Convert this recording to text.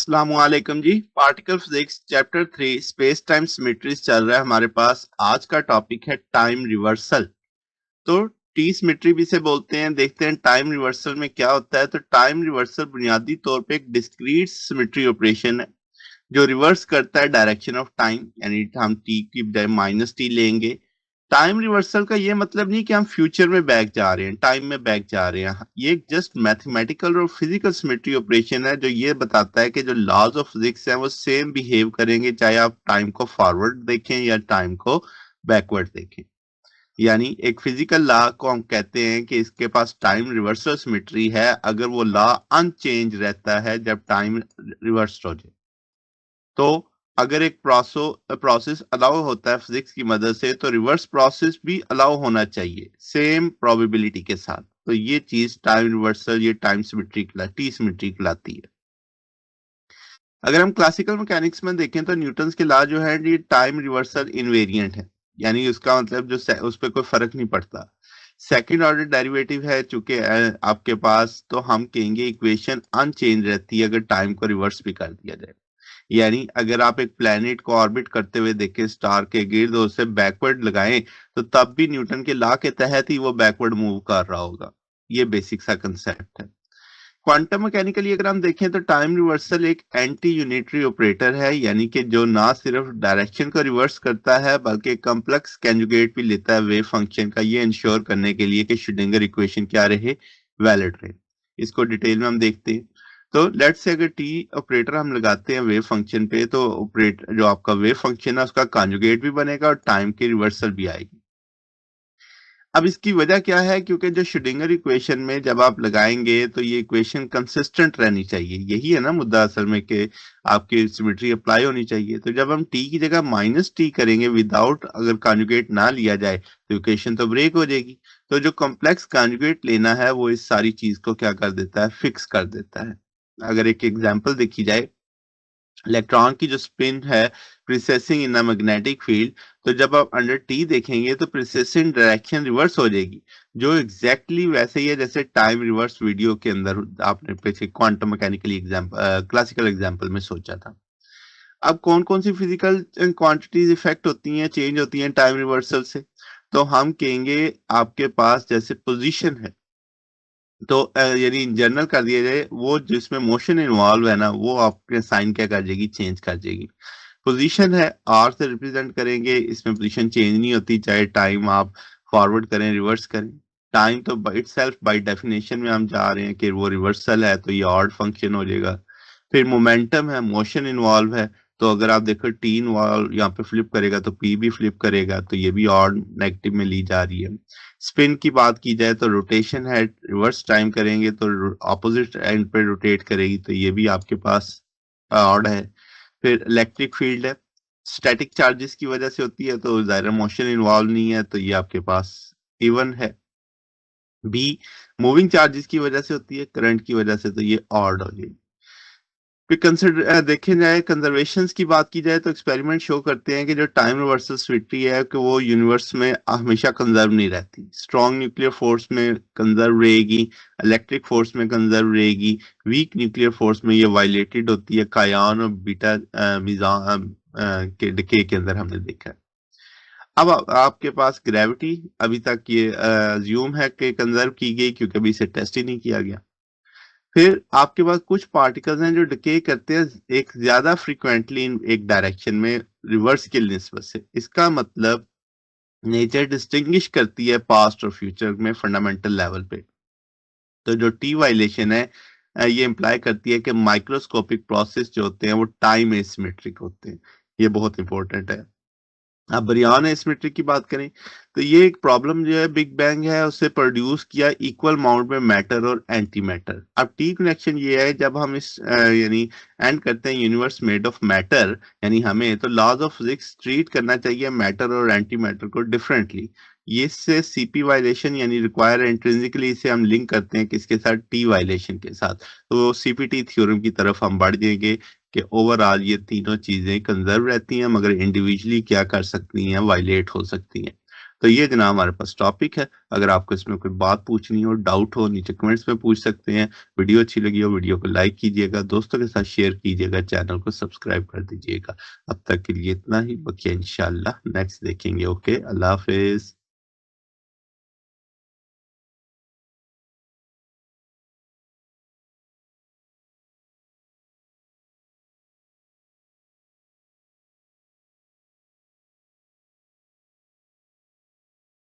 अस्सलामुअलैकुम जी। Particle physics chapter 3 space time symmetries चल रहा है हमारे पास। आज का टॉपिक है टाइम रिवर्सल। तो टी सिमेट्री भी से बोलते हैं। देखते हैं टाइम रिवर्सल में क्या होता है। तो टाइम रिवर्सल बुनियादी तौर पे एक डिस्क्रीट सिमेट्री ऑपरेशन है जो रिवर्स करता है डायरेक्शन ऑफ टाइम, यानी हम टी की बजाय माइनस टी लेंगे। टाइम रिवर्सल का ये मतलब नहीं कि हम फ्यूचर में बैक जा रहे हैं, टाइम में बैक जा रहे हैं। ये एक जस्ट मैथमेटिकल और फिजिकल सिमेट्री ऑपरेशन है जो ये बताता है कि जो लॉज ऑफ फिजिक्स हैं वो सेम बिहेव करेंगे चाहे आप टाइम को फॉरवर्ड देखें या टाइम को बैकवर्ड देखें। यानी एक फिजिकल लॉ को हम कहते हैं कि इसके पास टाइम रिवर्सल सिमेट्री है अगर वो लॉ अनचेंज रहता है जब टाइम रिवर्स हो जाए। तो अगर एक प्रोसेस अलाउ होता है फिजिक्स की मदद से तो रिवर्स प्रोसेस भी अलाउ होना चाहिए सेम प्रोबेबिलिटी के साथ। तो ये चीज टाइम रिवर्सल, ये टाइम सिमेट्री टी सिमेट्री कहलाती है। अगर हम क्लासिकल मैकेनिक्स में देखें तो न्यूटन के लॉ जो है ये टाइम रिवर्सल इनवेरिएंट है, यानी उसका मतलब जो उस पर कोई फर्क नहीं पड़ता। सेकंड ऑर्डर डेरिवेटिव है चूंकि आपके पास, तो हम कहेंगे इक्वेशन अनचेंज रहती है अगर टाइम को रिवर्स भी कर दिया जाए। यानी अगर आप एक प्लेनेट को ऑर्बिट करते हुए देखें स्टार के गिर्द और उसे बैकवर्ड लगाएं तो तब भी न्यूटन के लॉ के तहत ही वो बैकवर्ड मूव कर रहा होगा। ये बेसिक सा कंसेप्ट है। क्वांटम मैकेनिकली अगर हम देखें तो टाइम रिवर्सल एक एंटी यूनिटरी ऑपरेटर है, यानी कि जो ना सिर्फ डायरेक्शन को रिवर्स करता है बल्कि कॉम्प्लेक्स कंजुगेट भी लेता है वेव फंक्शन का, ये इंश्योर करने के लिए कि श्रोडिंगर इक्वेशन क्या रहे, वैलिड रहे। इसको डिटेल में हम देखते हैं। तो लेट्स से अगर टी ऑपरेटर हम लगाते हैं वेव फंक्शन पे तो ऑपरेटर जो आपका वेव फंक्शन है उसका कॉन्जुगेट भी बनेगा और टाइम की रिवर्सल भी आएगी। अब इसकी वजह क्या है, क्योंकि जो श्रोडिंगर इक्वेशन में जब आप लगाएंगे तो ये इक्वेशन कंसिस्टेंट रहनी चाहिए। यही है ना मुद्दा असल में कि आपकी सिमेट्री अप्लाई होनी चाहिए। तो जब हम टी की जगह माइनस टी करेंगे विदाउट अगर कॉन्जुगेट ना लिया जाए तो इक्वेशन तो ब्रेक हो जाएगी। तो जो कॉम्प्लेक्स कॉन्जुगेट लेना है वो इस सारी चीज को क्या कर देता है, फिक्स कर देता है। अगर एक एग्जाम्पल देखी जाए, इलेक्ट्रॉन की जो स्पिन है प्रिसेसिंग इन अ मैग्नेटिक फील्ड, तो जब आप अंडर टी देखेंगे तो प्रिसेसिंग डायरेक्शन रिवर्स हो जाएगी, जो एग्जैक्टली वैसे ही है जैसे टाइम रिवर्स वीडियो के अंदर आपने पीछे quantum mechanically example classical example में सोचा था। अब कौन कौन सी फिजिकल क्वांटिटीज इफेक्ट होती हैं, चेंज होती हैं टाइम रिवर्सल से। तो हम कहेंगे आपके पास जैसे पोजीशन है, तो यानी जनरल कर दिया जाए वो जिसमें मोशन इन्वॉल्व है ना वो आपके साइन क्या कर जाएगी, चेंज कर जाएगी। पोजीशन है आर से रिप्रेजेंट करेंगे, इसमें पोजीशन चेंज नहीं होती चाहे टाइम आप फॉरवर्ड करें रिवर्स करें। टाइम तो बाई इटसेल्फ बाई डेफिनेशन में हम जा रहे हैं कि वो रिवर्सल है तो ये ऑड फंक्शन हो जाएगा। फिर मोमेंटम है, मोशन इन्वॉल्व है, तो अगर आप देखो टी इन्वॉल्व यहाँ पे फ्लिप करेगा तो पी भी फ्लिप करेगा, तो ये भी ऑड नेगेटिव में ली जा रही है। स्पिन की बात की जाए तो रोटेशन है, रिवर्स टाइम करेंगे तो ऑपोजिट एंड पे रोटेट करेगी, तो ये भी आपके पास ऑड है। फिर इलेक्ट्रिक फील्ड है, स्टैटिक चार्जेस की वजह से होती है तो जाहिर मोशन इन्वॉल्व नहीं है, तो ये आपके पास इवन है। बी मूविंग चार्जेस की वजह से होती है, करंट की वजह से, तो ये ऑड हो जाएगी। फिर कंसिडर देखे जाए कंजर्वेशन की बात की जाए तो एक्सपेरिमेंट शो करते हैं कि जो टाइम रिवर्सल सिमेट्री है कि वो यूनिवर्स में हमेशा कंजर्व नहीं रहती। स्ट्रॉन्ग न्यूक्लियर फोर्स में कंजर्व रहेगी, इलेक्ट्रिक फोर्स में कंजर्व रहेगी, वीक न्यूक्लियर फोर्स में ये वायलेटेड होती है, कायान और बीटा मिजान के डिके के अंदर हमने देखा है। अब आपके पास ग्रेविटी अभी तक ये अज्यूम है कि कंजर्व की गई क्योंकि अभी इसे टेस्ट ही नहीं किया गया। फिर आपके पास कुछ पार्टिकल्स हैं जो डिके करते हैं एक ज्यादा फ्रीक्वेंटली एक डायरेक्शन में रिवर्स की निस्बत से। इसका मतलब नेचर डिस्टिंग्विश करती है पास्ट और फ्यूचर में फंडामेंटल लेवल पे। तो जो टी वायलेशन है ये इंप्लाई करती है कि माइक्रोस्कोपिक प्रोसेस जो होते हैं वो टाइम एसिमेट्रिक होते हैं। ये बहुत इंपॉर्टेंट है। अब बरियान एसिमेट्री की बात करें तो ये एक प्रॉब्लम जो है बिग बैंग है उससे प्रोड्यूस किया इक्वल अमाउंट में मैटर और एंटी मैटर। अब टी कनेक्शन ये है जब हम इस यानी एंड करते हैं यूनिवर्स मेड ऑफ मैटर, यानी हमें तो लॉज ऑफ फिजिक्स ट्रीट करना चाहिए मैटर और एंटी मैटर को डिफरेंटली। ये इससे सीपी वायलेशन यानी रिक्वायर इंट्रिंसिकली इसे हम लिंक करते हैं किसके साथ, टी वायलेशन के साथ। तो सीपीटी थ्योरम की तरफ हम बढ़ जाएंगे कि ओवरऑल ये तीनों चीजें कंजर्व रहती हैं मगर इंडिविजुअली क्या कर सकती हैं, वायलेट हो सकती हैं। तो ये जनाब हमारे पास टॉपिक है। अगर आपको इसमें कोई बात पूछनी हो, डाउट हो, नीचे कमेंट्स में पूछ सकते हैं। वीडियो अच्छी लगी हो वीडियो को लाइक कीजिएगा, दोस्तों के साथ शेयर कीजिएगा, चैनल को सब्सक्राइब कर दीजिएगा। अब तक के लिए इतना ही, बाकी इंशाल्लाह नेक्स्ट देखेंगे। ओके, अल्लाह हाफिज।